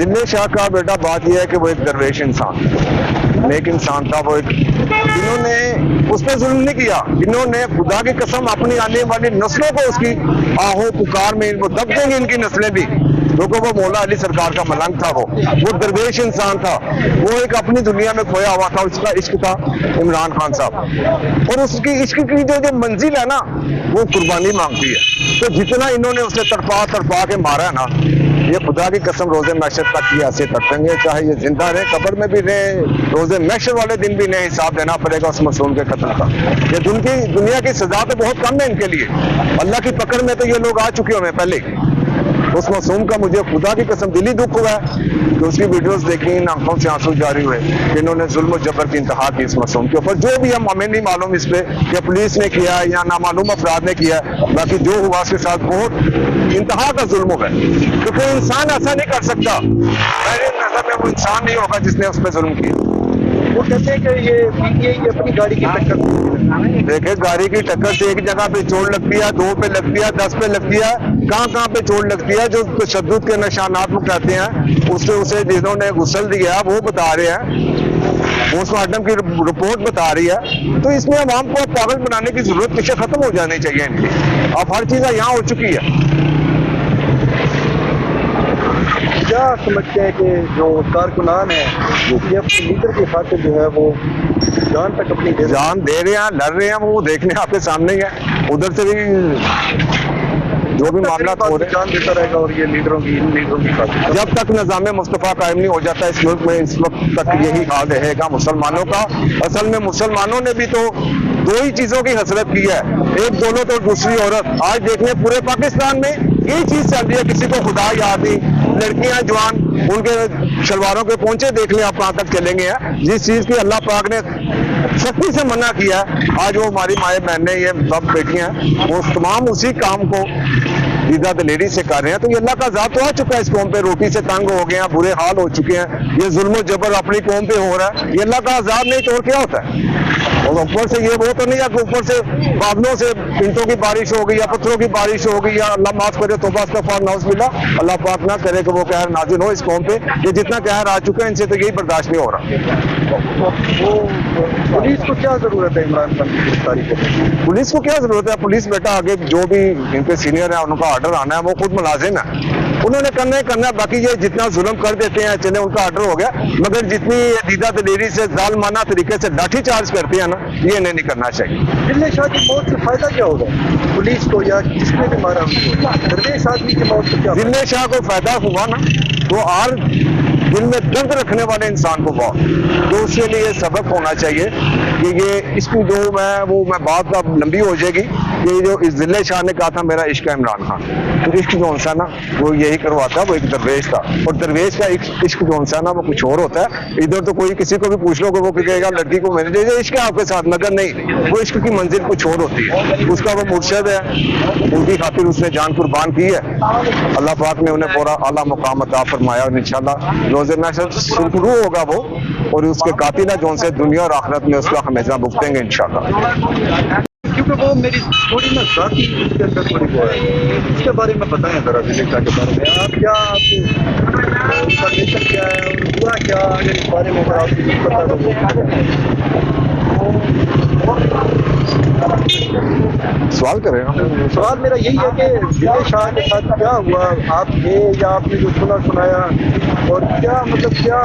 जिले शाह का बेटा बात यह है कि वो एक दरवेश इंसान, नेक इंसान था। वो एक इन्होंने उस पर जुल्म नहीं किया, इन्होंने खुदा की कसम अपनी आने वाली नस्लों को उसकी आहो पुकार में वो दब देंगे इनकी नस्लें भी, क्योंकि वो मौला अली सरकार का मलंग था। वो दरवेश इंसान था, वो एक अपनी दुनिया में खोया हुआ था। उसका इश्क था इमरान खान साहब, और उसकी इश्क की जो मंजिल है ना वो कुर्बानी मांगती है। तो जितना इन्होंने उसे तड़पा के मारा है ना, ये खुदा की कसम रोजे महशर तक की ऐसे तड़पेंगे, चाहे ये जिंदा रहे, कब्र में भी रहे, रोजे महशर वाले दिन भी इन्हें हिसाब देना पड़ेगा उस मासूम के कत्ल का। ये दुनिया की सजा तो बहुत कम है इनके लिए, अल्लाह की पकड़ में तो ये लोग आ चुके हुए पहले। उस मासूम का मुझे खुदा की कसम दिली दुख हुआ है कि उसकी वीडियोस देखी, इन आंखों से आंसू जारी हुए कि इन्होंने जुल्म और जबर की इंतहा की इस मासूम के ऊपर। जो भी हमें नहीं मालूम इस पे कि पुलिस ने किया है या नामालूम अफराद ने किया है, बाकी जो हुआ उसके साथ बहुत इंतहा का जुल्म हुआ है, क्योंकि इंसान ऐसा नहीं कर सकता। मेरी नजर में वो इंसान नहीं होगा जिसने उस पर जुल्म किया। वो कहते हैं कि ये अपनी गाड़ी की टक्कर, देखे गाड़ी की टक्कर से एक जगह पे चोट लगती है, 2 पे लगती है, 10 पे लगती है, कहाँ पे चोट लगती है। जो तशद्दुद के निशानात वो कहते हैं उसे जिन्होंने गुस्ल दिया वो बता रहे हैं, पोस्टमार्टम की रिपोर्ट बता रही है। तो इसमें आवाम को पागल बनाने की जरूरत पीछे खत्म हो जानी चाहिए इनकी। अब हर चीज़ यहाँ हो चुकी है। क्या समझते हैं कि जो कारकुनान है ये अपने लीडर की खातिर जो है वो जान तक अपनी जान दे रहे हैं, लड़ रहे हैं, वो देखने आपके सामने ही है। उधर से भी जो भी मामला हो रहे जान देता रहेगा, और ये इन लीडरों की खातिर जब तक निज़ाम मुस्तफ़ा कायम नहीं हो जाता इस मुल्क में, इस वक्त तक यही हाल रहेगा मुसलमानों का। असल में मुसलमानों ने भी तो 2 ही चीजों की हसरत की है, एक दौलत और दूसरी औरत। आज देखने पूरे पाकिस्तान में यही चीज चल रही है, किसी को खुदा याद नहीं, लड़कियां जवान उनके शलवारों के पोंचे देख लें आप कहाँ तक चलेंगे हैं। जिस चीज की अल्लाह पाक ने सख्ती से मना किया है, आज वो हमारी माए बहनें ये सब बेटियां वो तमाम उसी काम को ईदा दलेरी से कर रहे हैं। तो ये अल्लाह का ज़ात तो आ चुका है इस कौम पे, रोटी से तंग हो गए हैं, बुरे हाल हो चुके हैं, ये जुल्म जबर अपनी कौम पे हो रहा है। ये अल्लाह का अज़ाब नहीं तो और क्या होता है। और ऊपर से ये वो तो नहीं है कि ऊपर से बादलों से ईंटों की बारिश हो गई या पत्थरों की बारिश हो गई, या अल्लाह माफ करे तौबा इस्तग़फ़ार नाउज़ुबिल्लाह, अल्लाह पाक ना करे कि वो कहर नाज़िल हो इस कौम पे। ये जितना कहर आ चुका है इनसे तो यही बर्दाश्त नहीं हो रहा। पुलिस को क्या जरूरत है इमरान खान की गिरफ्तारी को? पुलिस को क्या जरूरत है? पुलिस बेटा आगे जो भी इनके सीनियर है उनका ऑर्डर आना है, वो खुद मुलाजिम है, उन्होंने करना ही करना है। बाकी ये जितना जुल्म कर देते हैं चले उनका ऑर्डर हो गया, मगर जितनी दीदा दलेरी से जालमाना तरीके से लाठी चार्ज करते हैं ना, ये इन्हें नहीं करना चाहिए। जिले शाह की मौत से फायदा क्या होगा पुलिस को, या जिसने भी मारा उनको? दरवेश आदमी की मौत से क्या? जिले शाह को फायदा हुआ ना, वो और दिल में दर्द रखने वाले इंसान को बहुत, तो उसके लिए सबक होना चाहिए कि ये इसकी जो मैं बात अब लंबी हो जाएगी। ये जो इस जिले शाह ने कहा था मेरा इश्क है इमरान खान, तो इश्क जो सा ना वो यही करवाता, वो एक दरवेश था, और दरवेश का इश्क जो सा ना वो कुछ और होता है। इधर तो कोई किसी को भी पूछ लो कि वो कहेगा लड़की को मैंने दे दिया इश्क है आपके साथ, मगर नहीं, वो इश्क की मंजिल कुछ और होती है। उसका वो मुर्शद है, उनकी खातिर उसने जान कुर्बान की है। अल्लाह पाक ने उन्हें पूरा आला मुकाम अता फरमाया, और इंशाल्लाह रोज़े महशर शुरू होगा वो, और उसके कातिला जो से दुनिया और आखिरत में उसका हमेशा भुगतेंगे इंशाल्लाह। क्योंकि वो मेरी थोड़ी ना जाती उसके अंदर थोड़ी वो है, उसके बारे में बताएं जरा जिले शाह के बारे में। आप क्या उसका नेचर क्या है और पूरा क्या अगर इस बारे में अगर आपको कुछ पता तो सवाल करें ना। सवाल मेरा यही है कि जिले शाह के साथ क्या हुआ, आप थे या आपने जो सुनाया, और क्या मतलब क्या